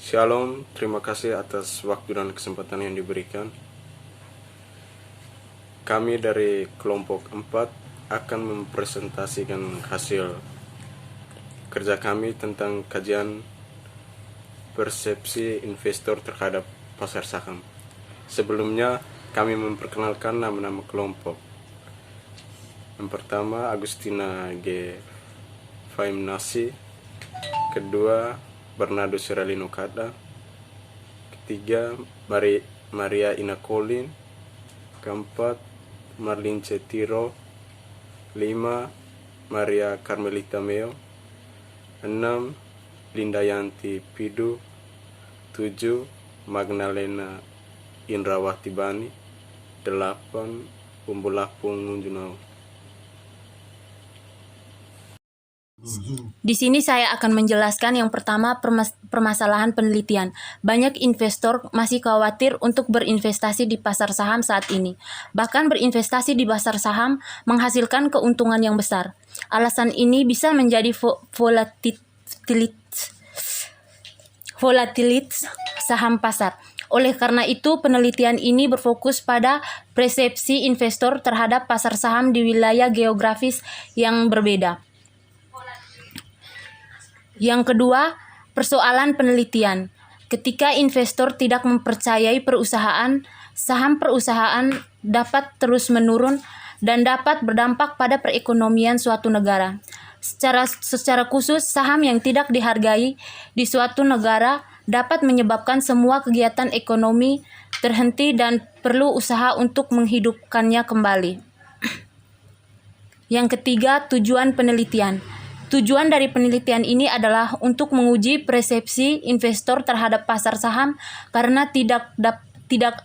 Shalom, terima kasih atas waktu dan kesempatan yang diberikan. Kami dari kelompok 4 akan mempresentasikan hasil kerja kami tentang kajian persepsi investor terhadap pasar saham. Sebelumnya, kami memperkenalkan nama-nama kelompok. Yang pertama, Agustina G. Faimnasi. Kedua, Bernardo Seralino Kada. Ketiga, Maria Inakolin. Keempat, Marlin Cetiro. 5, Maria Carmelita Meo. 6, Linda Yanti Pidu. 7, Magdalena Indrawati Bani. 8, Pumbulapung Munjunau. Di sini saya akan menjelaskan yang pertama permasalahan penelitian. Banyak investor masih khawatir untuk berinvestasi di pasar saham saat ini. Bahkan berinvestasi di pasar saham menghasilkan keuntungan yang besar. Alasan ini bisa menjadi volatilitas saham pasar. Oleh karena itu, penelitian ini berfokus pada persepsi investor terhadap pasar saham di wilayah geografis yang berbeda. Yang kedua, persoalan penelitian. Ketika investor tidak mempercayai perusahaan, saham perusahaan dapat terus menurun dan dapat berdampak pada perekonomian suatu negara. Secara khusus, saham yang tidak dihargai di suatu negara dapat menyebabkan semua kegiatan ekonomi terhenti dan perlu usaha untuk menghidupkannya kembali. Yang ketiga, tujuan penelitian. Tujuan dari penelitian ini adalah untuk menguji persepsi investor terhadap pasar saham karena tidak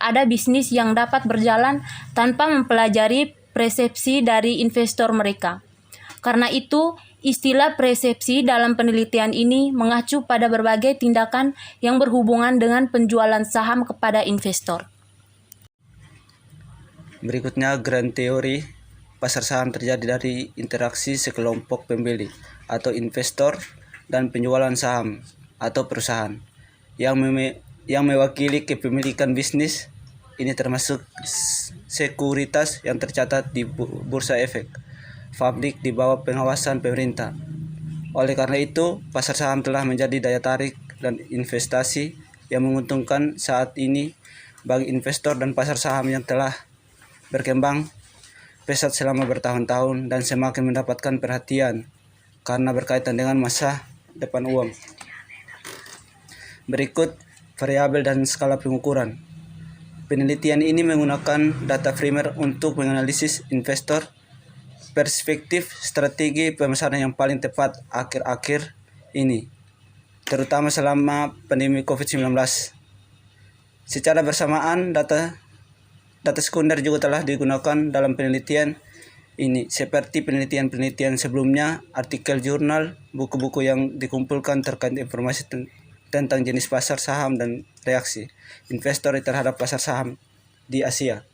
ada bisnis yang dapat berjalan tanpa mempelajari persepsi dari investor mereka. Karena itu, istilah persepsi dalam penelitian ini mengacu pada berbagai tindakan yang berhubungan dengan penjualan saham kepada investor. Berikutnya, grand teori pasar saham terjadi dari interaksi sekelompok pembeli atau investor dan penjualan saham atau perusahaan yang mewakili kepemilikan bisnis. Ini termasuk sekuritas yang tercatat di bursa efek publik di bawah pengawasan pemerintah. Oleh karena itu, pasar saham telah menjadi daya tarik dan investasi yang menguntungkan saat ini bagi investor, dan pasar saham yang telah berkembang pesat selama bertahun-tahun dan semakin mendapatkan perhatian karena berkaitan dengan masa depan uang. Berikut variabel dan skala pengukuran. Penelitian ini menggunakan data primer untuk menganalisis investor, perspektif strategi pemasaran yang paling tepat akhir-akhir ini, terutama selama pandemi COVID-19. Secara bersamaan, data sekunder juga telah digunakan dalam penelitian ini, seperti penelitian-penelitian sebelumnya, artikel jurnal, buku-buku yang dikumpulkan terkait informasi tentang jenis pasar saham dan reaksi investor terhadap pasar saham di Asia.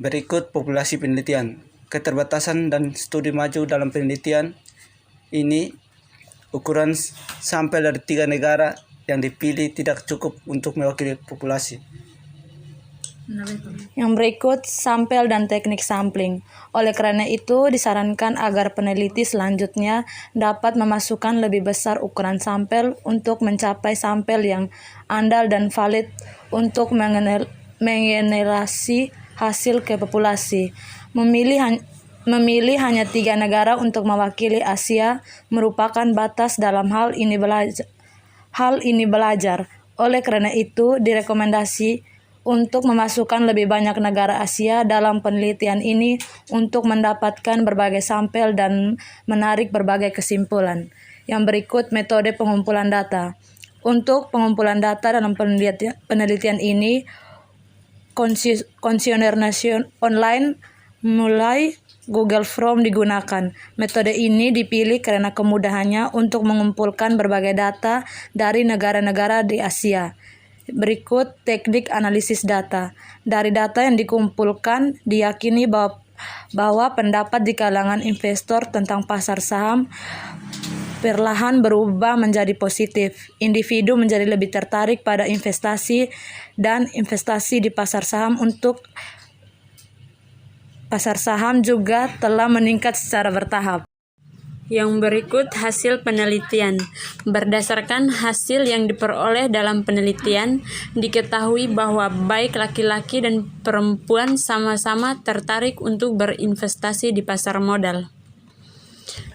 Berikut populasi penelitian. Keterbatasan dan studi maju dalam penelitian ini, ukuran sampel dari 3 negara yang dipilih tidak cukup untuk mewakili populasi. Yang berikut sampel dan teknik sampling. Oleh karena itu, disarankan agar peneliti selanjutnya dapat memasukkan lebih besar ukuran sampel untuk mencapai sampel yang andal dan valid untuk mengenerasi hasil ke populasi. Memilih hanya 3 negara untuk mewakili Asia merupakan batas dalam hal ini belajar. Oleh karena itu, direkomendasi untuk memasukkan lebih banyak negara Asia dalam penelitian ini untuk mendapatkan berbagai sampel dan menarik berbagai kesimpulan. Yang berikut metode pengumpulan data. Untuk pengumpulan data dalam penelitian ini, kuesioner online mulai Google Form digunakan. Metode ini dipilih karena kemudahannya untuk mengumpulkan berbagai data dari negara-negara di Asia. Berikut teknik analisis data. Dari data yang dikumpulkan, diyakini bahwa pendapat di kalangan investor tentang pasar saham perlahan berubah menjadi positif. Individu menjadi lebih tertarik pada investasi dan investasi di pasar saham untuk pasar saham juga telah meningkat secara bertahap. Yang berikut hasil penelitian. Berdasarkan hasil yang diperoleh dalam penelitian, diketahui bahwa baik laki-laki dan perempuan sama-sama tertarik untuk berinvestasi di pasar modal.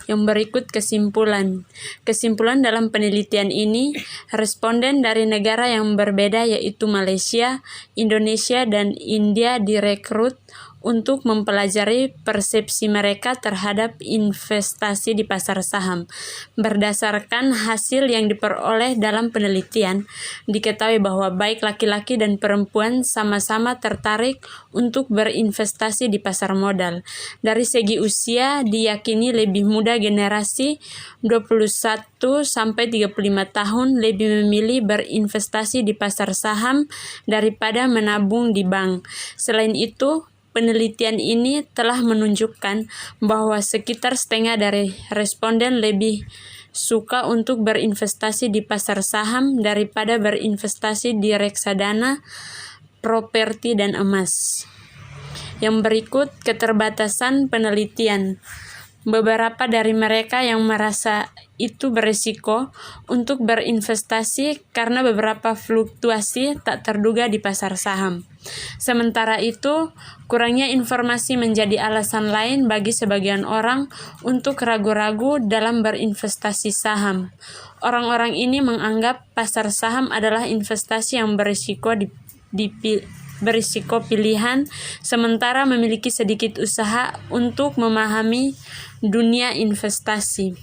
Yang berikut kesimpulan. Kesimpulan dalam penelitian ini, responden dari negara yang berbeda yaitu Malaysia, Indonesia, dan India direkrut untuk mempelajari persepsi mereka terhadap investasi di pasar saham. Berdasarkan hasil yang diperoleh dalam penelitian, diketahui bahwa baik laki-laki dan perempuan sama-sama tertarik untuk berinvestasi di pasar modal. Dari segi usia, diyakini lebih muda generasi 21 sampai 35 tahun lebih memilih berinvestasi di pasar saham daripada menabung di bank. Selain itu, penelitian ini telah menunjukkan bahwa sekitar setengah dari responden lebih suka untuk berinvestasi di pasar saham daripada berinvestasi di reksadana, properti, dan emas. Yang berikut keterbatasan penelitian. Beberapa dari mereka yang merasa itu berisiko untuk berinvestasi karena beberapa fluktuasi tak terduga di pasar saham. Sementara itu, kurangnya informasi menjadi alasan lain bagi sebagian orang untuk ragu-ragu dalam berinvestasi saham. Orang-orang ini menganggap pasar saham adalah investasi yang berisiko pilihan, sementara memiliki sedikit usaha untuk memahami dunia investasi.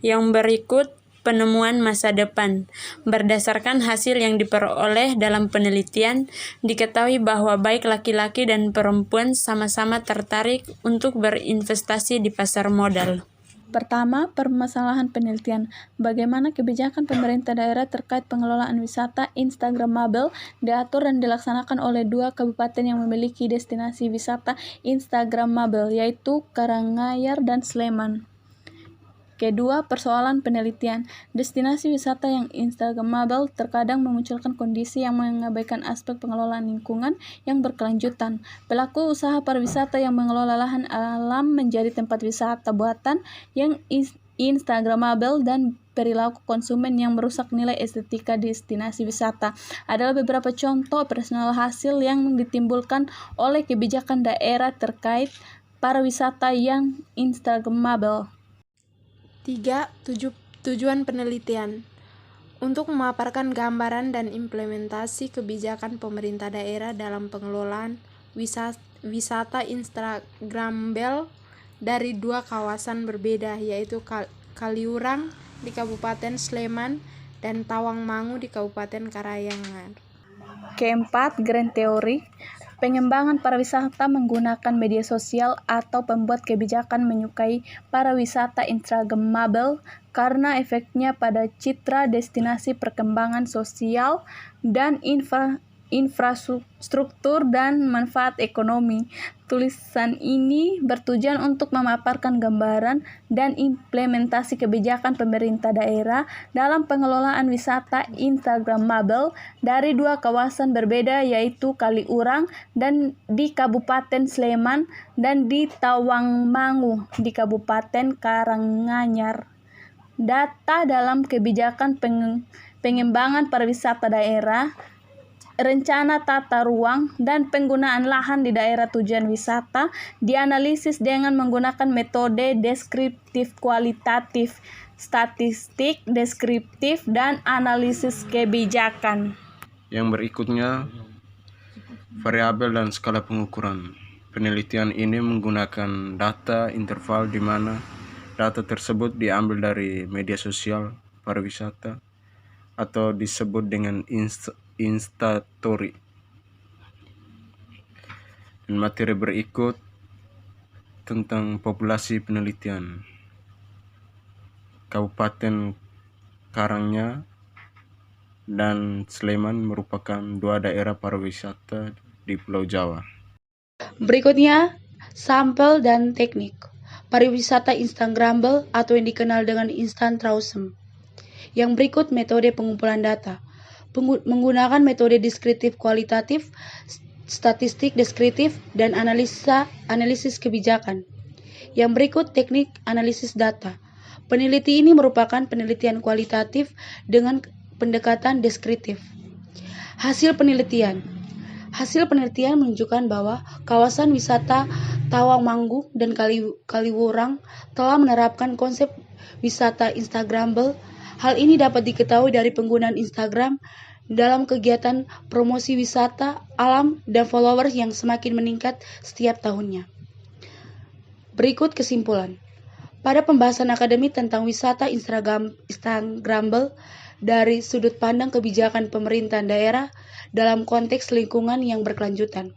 Yang berikut penemuan masa depan. Berdasarkan hasil yang diperoleh dalam penelitian, diketahui bahwa baik laki-laki dan perempuan sama-sama tertarik untuk berinvestasi di pasar modal. Pertama, permasalahan penelitian. Bagaimana kebijakan pemerintah daerah terkait pengelolaan wisata Instagramable diatur dan dilaksanakan oleh 2 kabupaten yang memiliki destinasi wisata Instagramable, yaitu Karanganyar dan Sleman. Kedua, persoalan penelitian. Destinasi wisata yang Instagramable terkadang memunculkan kondisi yang mengabaikan aspek pengelolaan lingkungan yang berkelanjutan. Pelaku usaha pariwisata yang mengelola lahan alam menjadi tempat wisata buatan yang Instagramable dan perilaku konsumen yang merusak nilai estetika destinasi wisata adalah beberapa contoh operasional hasil yang ditimbulkan oleh kebijakan daerah terkait pariwisata yang Instagramable. 3. Tujuan penelitian. Untuk memaparkan gambaran dan implementasi kebijakan pemerintah daerah dalam pengelolaan wisata Instagramable dari 2 kawasan berbeda, yaitu Kaliurang di Kabupaten Sleman dan Tawangmangu di Kabupaten Karanganyar. Keempat, grand teori. Pengembangan pariwisata menggunakan media sosial atau pembuat kebijakan menyukai pariwisata Instagramable karena efeknya pada citra destinasi, perkembangan sosial dan infrastruktur dan manfaat ekonomi. Tulisan ini bertujuan untuk memaparkan gambaran dan implementasi kebijakan pemerintah daerah dalam pengelolaan wisata Instagramable dari 2 kawasan berbeda, yaitu Kaliurang dan di Kabupaten Sleman dan di Tawangmangu di Kabupaten Karanganyar. Data dalam kebijakan pengembangan pariwisata daerah, rencana tata ruang, dan penggunaan lahan di daerah tujuan wisata dianalisis dengan menggunakan metode deskriptif kualitatif, statistik deskriptif, dan analisis kebijakan. Yang berikutnya, variabel dan skala pengukuran. Penelitian ini menggunakan data interval di mana data tersebut diambil dari media sosial pariwisata atau disebut dengan Instastory. Dan materi berikut tentang populasi penelitian. Kabupaten Karanganyar dan Sleman merupakan 2 daerah pariwisata di Pulau Jawa. Berikutnya, sampel dan teknik. pariwisata Instagramable atau yang dikenal dengan instant tourism. Yang berikut metode pengumpulan data. Menggunakan metode deskriptif kualitatif, statistik deskriptif, dan analisis kebijakan. Yang berikut teknik analisis data. Peneliti ini merupakan penelitian kualitatif dengan pendekatan deskriptif. Hasil penelitian. Hasil penelitian menunjukkan bahwa kawasan wisata Tawangmangu dan Kaliurang telah menerapkan konsep wisata Instagramable. Hal ini dapat diketahui dari penggunaan Instagram dalam kegiatan promosi wisata alam dan followers yang semakin meningkat setiap tahunnya. Berikut kesimpulan. Pada pembahasan akademik tentang wisata Instagramable dari sudut pandang kebijakan pemerintahan daerah dalam konteks lingkungan yang berkelanjutan.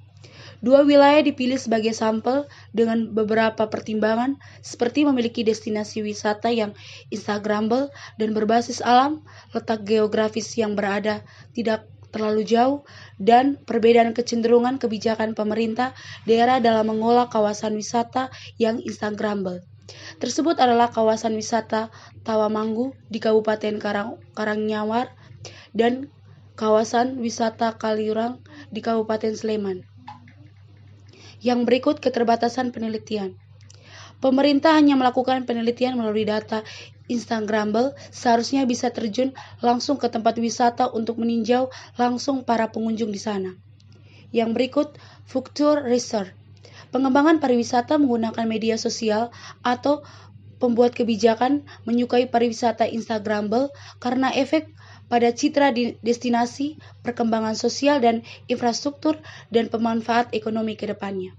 Dua wilayah dipilih sebagai sampel dengan beberapa pertimbangan seperti memiliki destinasi wisata yang Instagramable dan berbasis alam, letak geografis yang berada tidak terlalu jauh, dan perbedaan kecenderungan kebijakan pemerintah daerah dalam mengolah kawasan wisata yang Instagramable. Tersebut adalah kawasan wisata Tawangmangu di Kabupaten Karanganyar dan kawasan wisata Kaliurang di Kabupaten Sleman. Yang berikut keterbatasan penelitian. Pemerintah hanya melakukan penelitian melalui data Instagramable, seharusnya bisa terjun langsung ke tempat wisata untuk meninjau langsung para pengunjung di sana. Yang berikut future research. Pengembangan pariwisata menggunakan media sosial atau pembuat kebijakan menyukai pariwisata Instagramable karena efek pada citra destinasi, perkembangan sosial dan infrastruktur, dan pemanfaat ekonomi ke depannya.